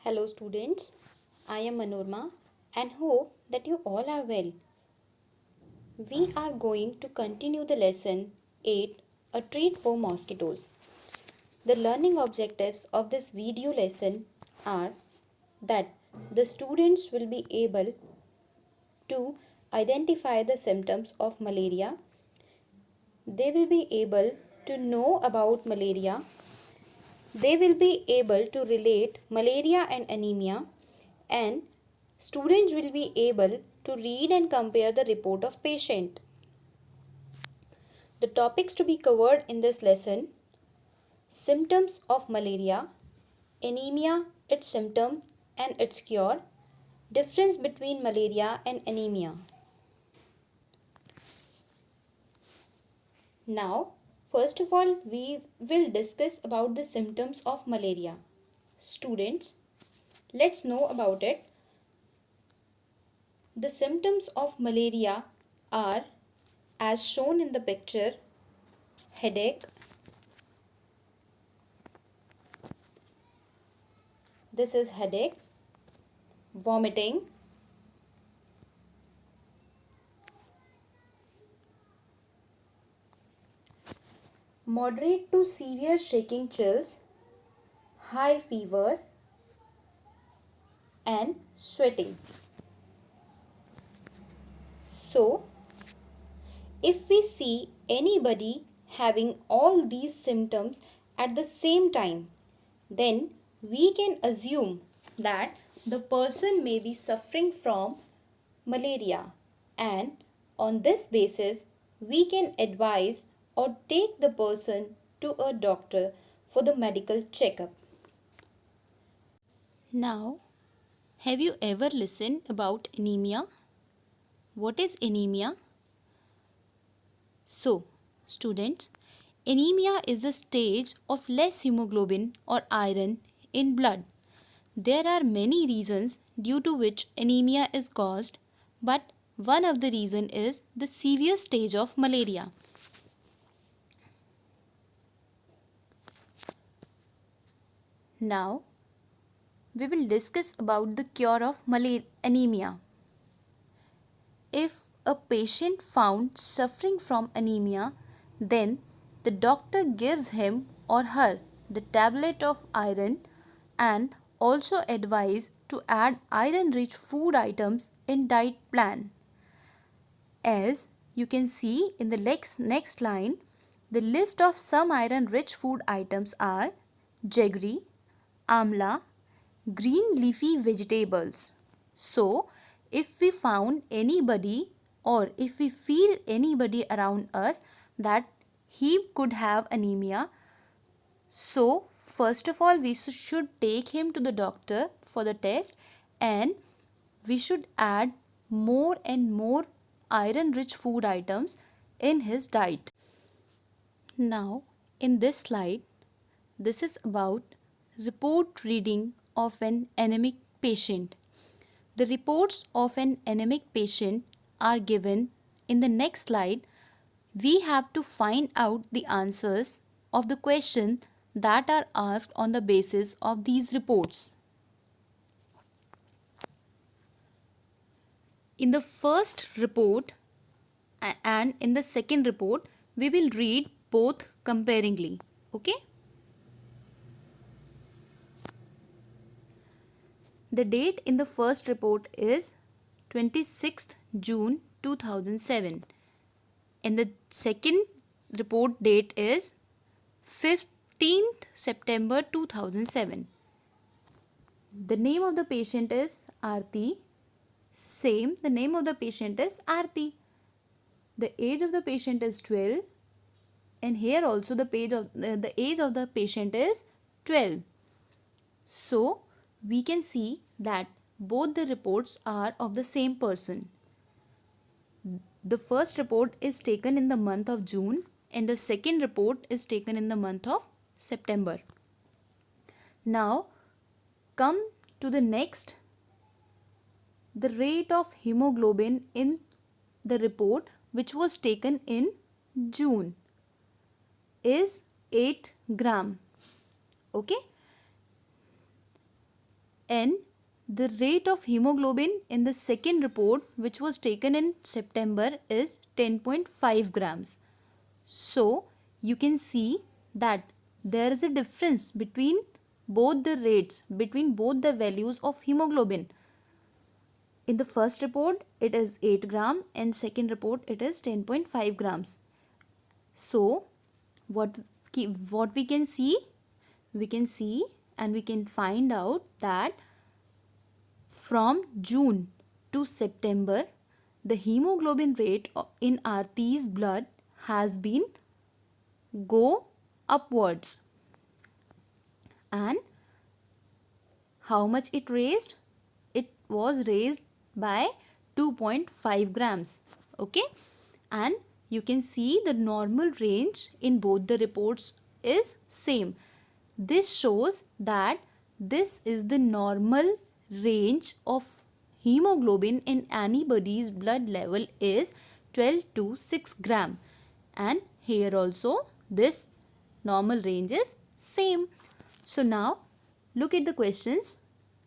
Hello students, I am Manorma and hope that you all are well. We are going to continue the lesson 8, A Treat for Mosquitoes. The learning objectives of this video lesson are that the students will be able to identify the symptoms of malaria. They will be able to know about malaria. They will be able to relate malaria and anemia, and students will be able to read and compare the report of patient. The topics to be covered in this lesson: symptoms of malaria, anemia, its symptom and its cure, difference between malaria and anemia. Now, first of all, we will discuss about the symptoms of malaria. Students, let's know about it. The symptoms of malaria are as shown in the picture: headache, this is headache, vomiting, moderate to severe shaking chills, high fever and sweating. So, if we see anybody having all these symptoms at the same time, then we can assume that the person may be suffering from malaria, and on this basis we can advise or take the person to a doctor for the medical checkup. Now, have you ever listened about anemia? What is anemia? So, students, anemia is the stage of less hemoglobin or iron in blood. There are many reasons due to which anemia is caused, but one of the reason is the severe stage of malaria. Now, we will discuss about the cure of anemia. If a patient found suffering from anemia, then the doctor gives him or her the tablet of iron and also advise to add iron rich food items in diet plan. As you can see in the next line, the list of some iron rich food items are jaggery, amla, green leafy vegetables. So, if we found anybody or if we feel anybody around us that he could have anemia, so first of all we should take him to the doctor for the test, and we should add more and more iron rich food items in his diet. Now, in this slide, this is about report reading of an anemic patient. The reports of an anemic patient are given in the next slide. We have to find out the answers of the question that are asked on the basis of these reports. In the first report and in the second report, we will read both comparingly. Okay? The date in the first report is 26th June 2007. And the second report date is 15th September 2007. The name of the patient is Aarti. Same, the name of the patient is Aarti. The age of the patient is 12, and here also the age of the patient is 12. So, we can see that both the reports are of the same person. The first report is taken in the month of June and the second report is taken in the month of September. Now, come to the next. The rate of hemoglobin in the report which was taken in June is 8 gram. Okay. and the rate of hemoglobin in the second report, which was taken in September, is 10.5 grams. So you can see that there is a difference between both the rates, between both the values of hemoglobin. In the first report it is 8 gram and second report it is 10.5 grams. So what we can see, and we can find out that from June to September the hemoglobin rate in Aarti's blood has been go upwards. And how much it raised? It was raised by 2.5 grams. Okay, and you can see the normal range in both the reports is same. This shows that this is the normal range of hemoglobin in anybody's blood level is 12 to 6 gram, and here also this normal range is same. So now look at the questions.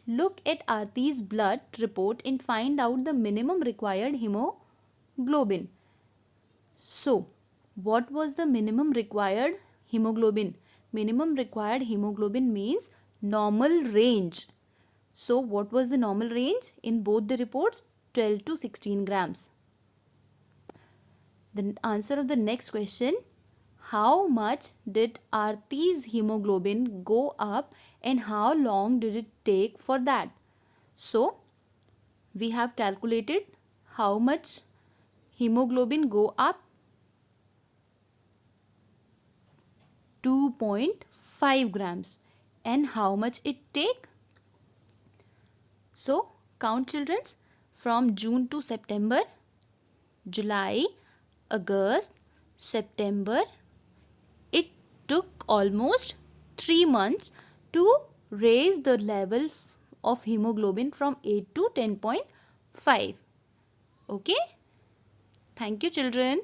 Look at Aarti's blood report and find out the minimum required hemoglobin. So what was the minimum required hemoglobin? Minimum required hemoglobin means normal range. So what was the normal range in both the reports? 12 to 16 grams. The answer of the next question: how much did Aarti's hemoglobin go up and how long did it take for that? So we have calculated how much hemoglobin go up. 2.5 grams. And how much it take? So count, children, from June to September, July, August, September. It took almost 3 months to raise the level of hemoglobin from 8 to 10.5. Okay? Thank you, children.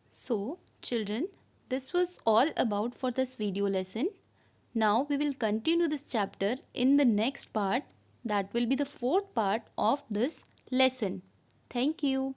So, children, this was all about for this video lesson. Now we will continue this chapter in the next part, that will be the fourth part of this lesson. Thank you.